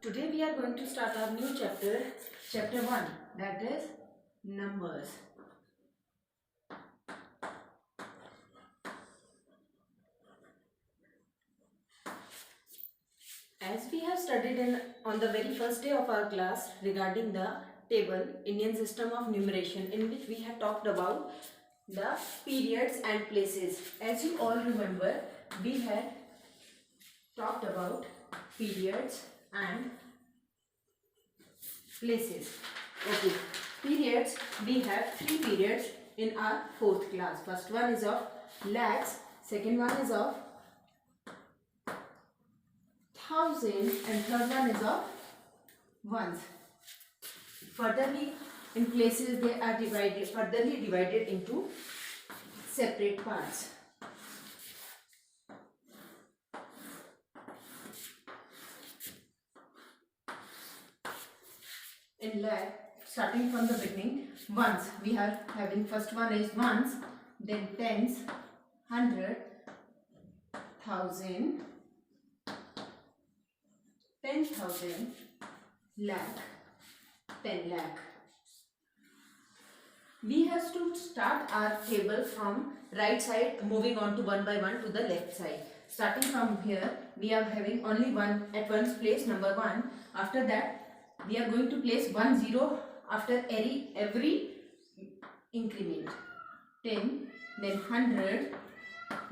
Today we are going to start our new chapter, chapter 1, that is numbers. As we have studied on the very first day of our class regarding the table, Indian system of numeration, in which we have talked about the periods and places. As you all remember, we had talked about periods and places. Okay, periods, we have 3 periods in our 4th class. First one is of lakhs, second one is of thousand, and third one is of ones. Furtherly, in places they are furtherly divided into separate parts. In lakh, starting from the beginning, ones, we are having first one is ones, then tens, 100, 1000, 10,000, lakh, 10 lakh. We have to start our table from right side, moving on to one by one to the left side. Starting from here, we are having only one at one's place, number 1. After that, we are going to place 1 0 after every increment. 10, then 100,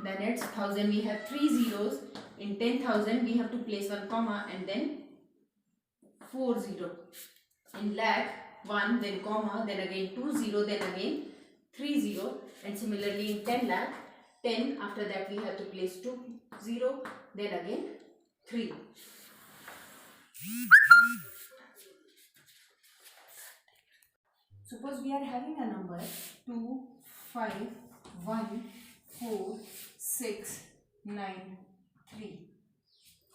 then it's 1000. We have 3 zeros. In 10,000, we have to place 1 comma and then 4 0. In lakh, 1, then comma, then again 2 0, then again 3 0. And similarly in 10 lakh, 10, after that we have to place 2 0, then again 3. Suppose we are having a number 2, 5, 1, 4, 6, 9, 3.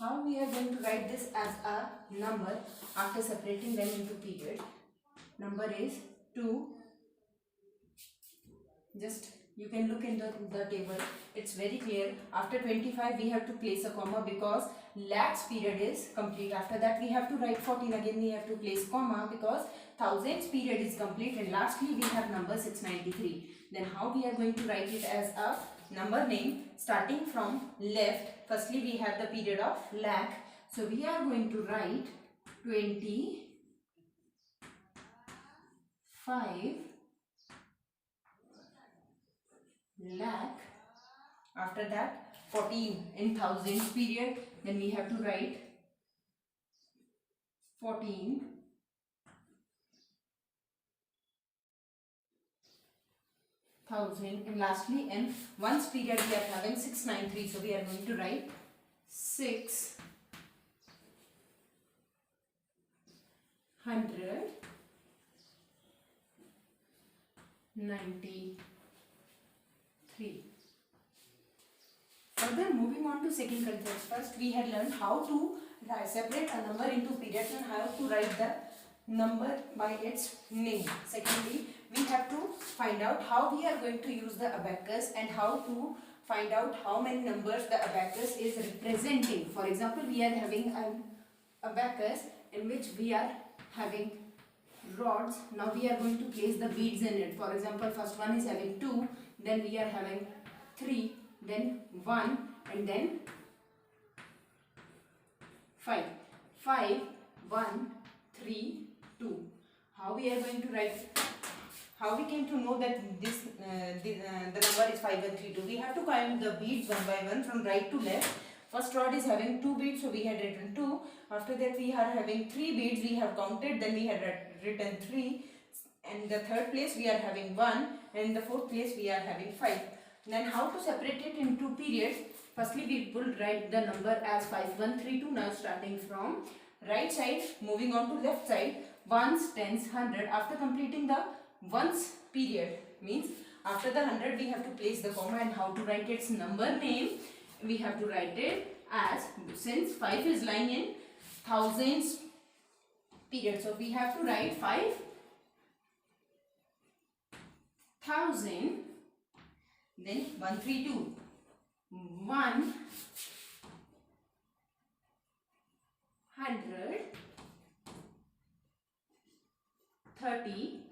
How we are going to write this as a number after separating them into period? Number is 2. Just you can look in the table. It's very clear. After 25 we have to place a comma because lakhs period is complete. After that we have to write 14. Again we have to place comma because thousands period is complete. And lastly we have number 693. Then how we are going to write it as a number name? Starting from left, firstly we have the period of lakh. So we are going to write 25 lakh. After that 14 in thousands period, then we have to write 14 thousand, and lastly in ones period we are having 693, so we are going to write 693. Further, moving on to second concept. First we had learned how to separate a number into periods and how to write the number by its name. Secondly, we have to find out how we are going to use the abacus and how to find out how many numbers the abacus is representing. For example, we are having an abacus in which we are having rods. Now we are going to place the beads in it. For example, first one is having 2, then we are having 3, then 1, and then 5. 5, 1, 3, 2. How we are going to write? How we came to know that this the number is 5 and 3 2? We have to count the beads one by one from right to left. First rod is having 2 beads, so we had written 2. After that we are having 3 beads, we have counted, then we had written 3. And the third place we are having 1, and the fourth place we are having 5. Then how to separate it into periods? Firstly we will write the number as 5 1 3 2. Now starting from right side, moving on to left side, ones, tens, 100. After completing the ones period, means after the 100 we have to place the comma. And how to write its number name? We have to write it as, since 5 is lying in thousands period, so we have to write 5,000, then 132, 100, 32.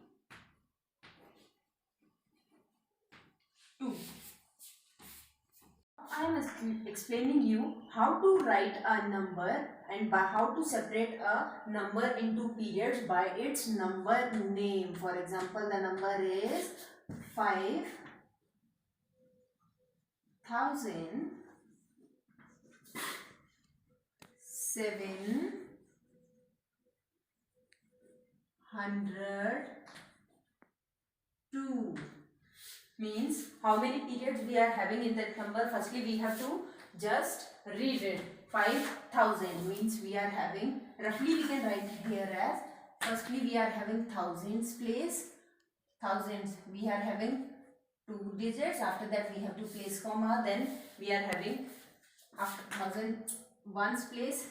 I am explaining you how to write a number and by how to separate a number into periods by its number name. For example, the number is 5,702. Means how many periods we are having in that number. Firstly we have to just read it. 5,000 means we are having, roughly we can write here as, firstly we are having thousands place, thousands we are having 2 digits, after that we have to place comma, then we are having after 1000 ones place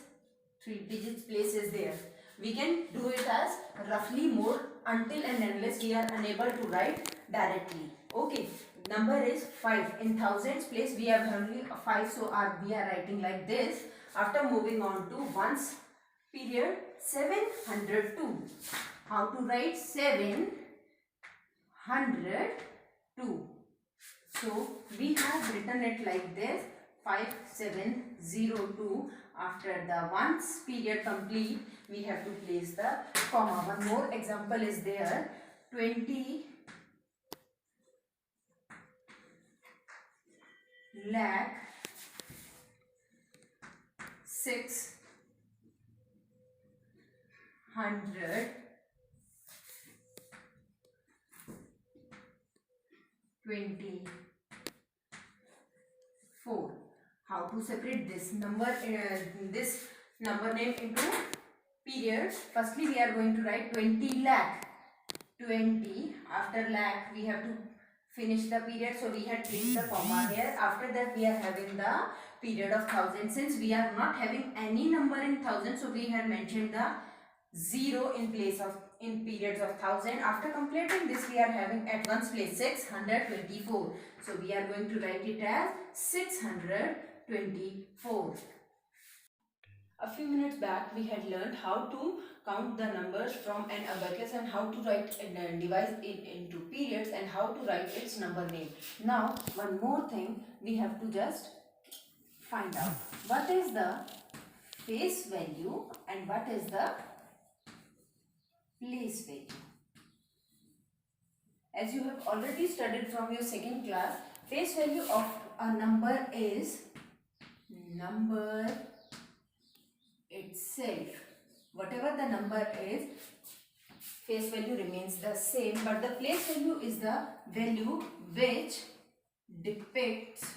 3 digits place is there. We can do it as roughly more until and unless we are unable to write directly. Okay, number is 5. In thousands place we have only 5, so we are writing like this. After moving on to ones period, 702. How to write 702? So we have written it like this, 5702. After the ones period complete, we have to place the comma. One more example is there, 20 lakh 624. How to separate this number name into periods? Firstly we are going to write 20 lakh. 20, after lakh we have to finish the period, so we had placed the comma here. After that we are having the period of 1000. Since we are not having any number in 1000, so we had mentioned the 0 in place of in periods of 1000. After completing this, we are having at ones place 624. So we are going to write it as 624. A few minutes back we had learned how to count the numbers from an abacus and how to write and divide it into periods and how to write its number name. Now one more thing we have to just find out. What is the face value and what is the place value? As you have already studied from your second class, face value of a number is number itself. Whatever the number is, face value remains the same, but the place value is the value which depicts,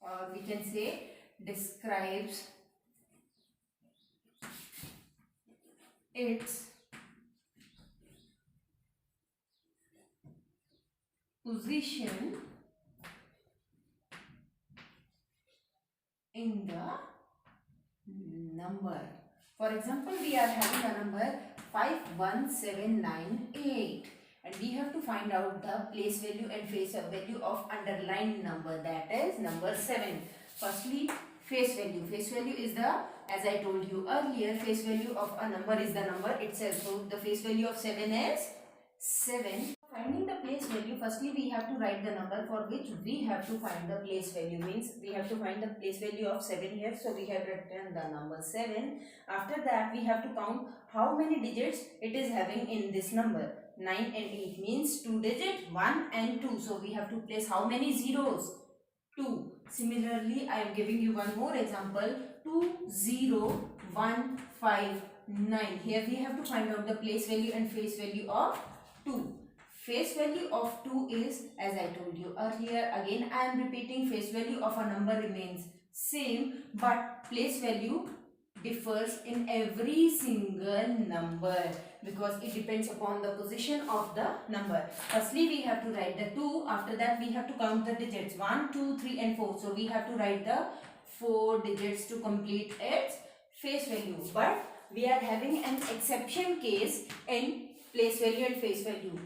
or we can say describes, its position in the number. For example, we are having a number 51798 and we have to find out the place value and face value of underlined number, that is number 7. Firstly, face value. Face value is the, as I told you earlier, face value of a number is the number itself. So the face value of 7 is 7. Finding the place value, firstly we have to write the number for which we have to find the place value. Means we have to find the place value of 7 here. So we have written the number 7. After that we have to count how many digits it is having in this number. 9 and 8 means 2 digits, 1 and 2. So we have to place how many zeros? 2. Similarly, I am giving you one more example. 20159. Here we have to find out the place value and face value of 2. Face value of 2 is, as I told you earlier, again I am repeating, face value of a number remains same, but place value differs in every single number because it depends upon the position of the number. Firstly we have to write the 2, after that we have to count the digits 1, 2, 3 and 4. So we have to write the 4 digits to complete its face value. But we are having an exception case in place value and face value.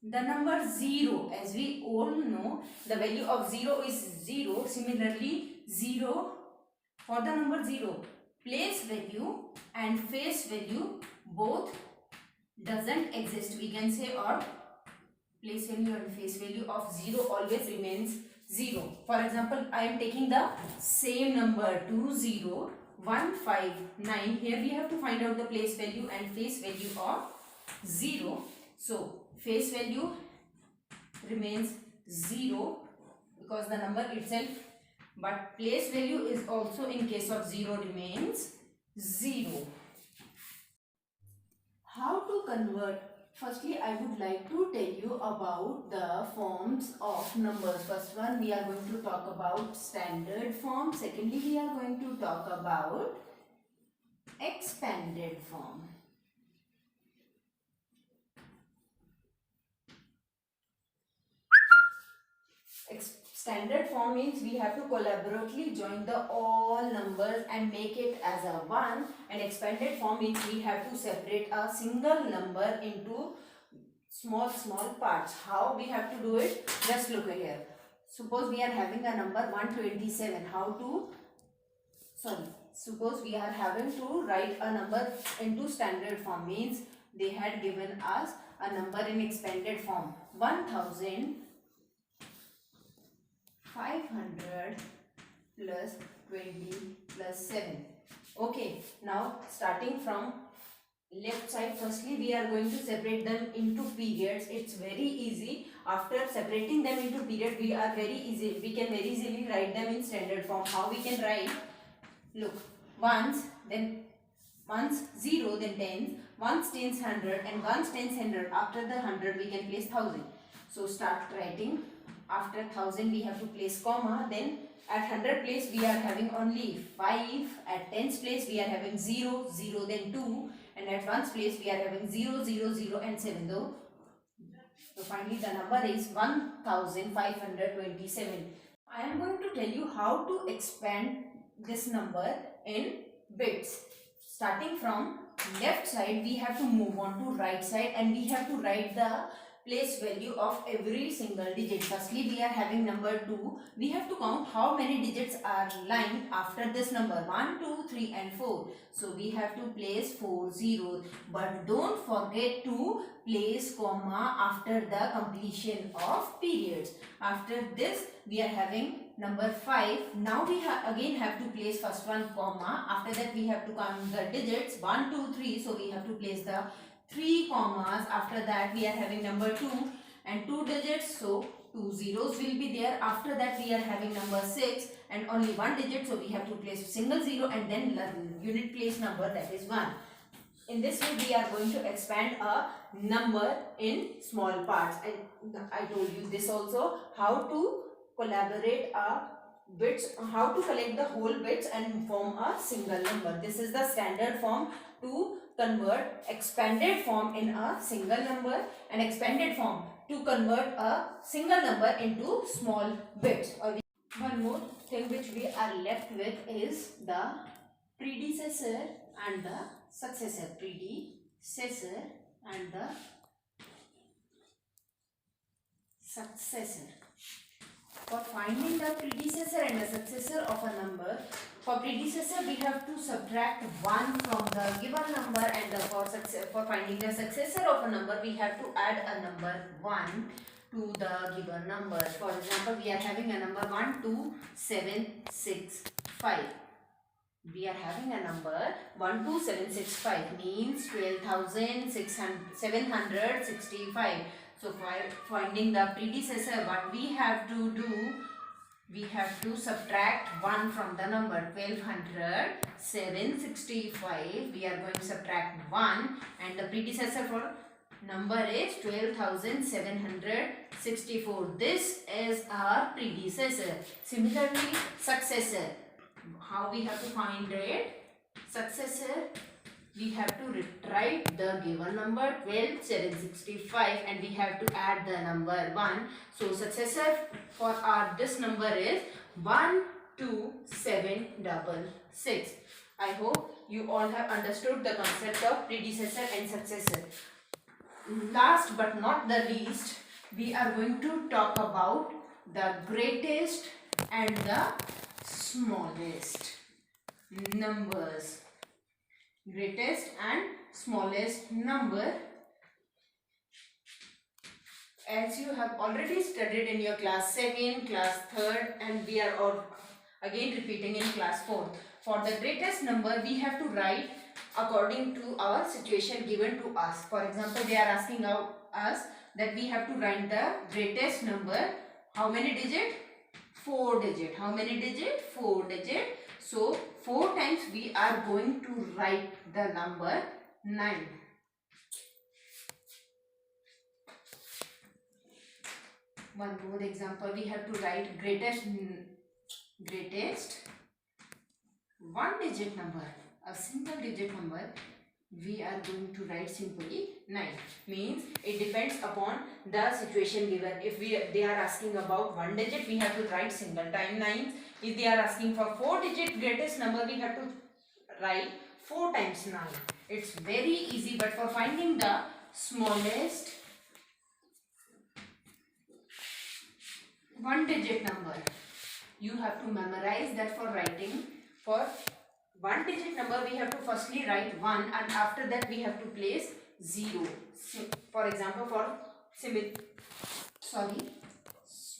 The number 0, as we all know, the value of 0 is 0. Similarly, 0, for the number 0, place value and face value both doesn't exist, we can say, or place value and face value of 0 always remains 0. For example, I am taking the same number 20159. Here we have to find out the place value and face value of 0. So face value remains 0 because the number itself, but place value is also in case of 0 remains 0. How to convert? Firstly, I would like to tell you about the forms of numbers. First one, we are going to talk about standard form. Secondly, we are going to talk about expanded form. Standard form means we have to collaboratively join the all numbers and make it as a one, and expanded form means we have to separate a single number into small parts. How we have to do it? Just look here. Suppose we are having a number 127. Suppose we are having to write a number into standard form, means they had given us a number in expanded form 1500 plus 20 plus 7. Okay, now starting from left side, firstly we are going to separate them into periods. It's very easy. After separating them into period, we can very easily write them in standard form. How we can write? Look, ones, then ones 0, then tens, ones tens 100, and ones tens 100. After the 100 we can place 1000. So start writing. After 1000 we have to place comma, then at 100 place we are having only 5, at tens place we are having 0, 0, then 2, and at ones place we are having 0, 0, 0 and 7 though. So finally the number is 1527. I am going to tell you how to expand this number in bits. Starting from left side, we have to move on to right side and we have to write the place value of every single digit. Firstly, we are having number 2. We have to count how many digits are lying after this number. 1, 2, 3 and 4. So we have to place 4 zeros. But don't forget to place comma after the completion of periods. After this, we are having number 5. Now we again have to place first one comma. After that we have to count the digits 1, 2, 3. So we have to place the 3 commas. After that we are having number 2 and 2 digits. So 2 zeros will be there. After that we are having number 6 and only 1 digit. So we have to place single zero and then unit place number, that is 1. In this way we are going to expand a number in small parts. And I told you this also, how to collaborate bits, how to collect the whole bits and form a single number. This is the standard form to convert expanded form in a single number, and expanded form to convert a single number into small bits. One more thing which we are left with is the predecessor and the successor. Predecessor and the successor. For finding the predecessor and the successor of a number, for predecessor we have to subtract 1 from the given number, and for finding the successor of a number we have to add a number 1 to the given number. For example, we are having a number 12765. We are having a number 12765 means 12,765. So for finding the predecessor, what we have to do, we have to subtract 1 from the number 12,765. We are going to subtract 1 and the predecessor for number is 12,764. This is our predecessor. Similarly, successor. How we have to find it? Successor, we have to write the given number 12,765 and we have to add the number 1. So successor for this number is 12766. I hope you all have understood the concept of predecessor and successor. Last but not the least, we are going to talk about the greatest and the smallest numbers. Greatest and smallest number. as you have already studied in your class 7, class 3rd, and we are all again repeating in class 4th. For the greatest number, we have to write according to our situation given to us. For example, they are asking us that we have to write the greatest number. How many digit? 4 digit. How many digit? 4 digit. So 4 times we are going to write the number 9. One more example, we have to write greatest one digit number, a single digit number. We are going to write simply 9. Means it depends upon the situation given. If they are asking about one digit, we have to write single time 9. If they are asking for 4 digit greatest number, we have to write 4 times 9. It's very easy, but for finding the smallest one digit number, you have to memorize that. For writing for one digit number, we have to firstly write 1, and after that we have to place 0. For example, for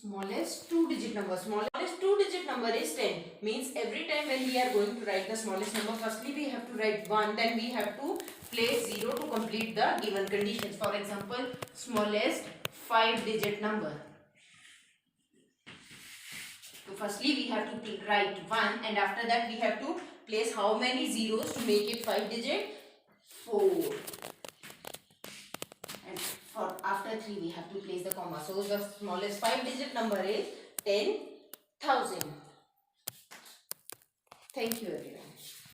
smallest 2 digit number. Smallest 2 digit number is 10. Means every time when we are going to write the smallest number, firstly we have to write 1, then we have to place 0 to complete the given conditions. For example, smallest 5 digit number. So firstly we have to write 1, and after that we have to place how many zeros to make it 5 digit? 4. And for after 3 we have to place the comma. So the smallest 5 digit number is 10,000. Thank you everyone.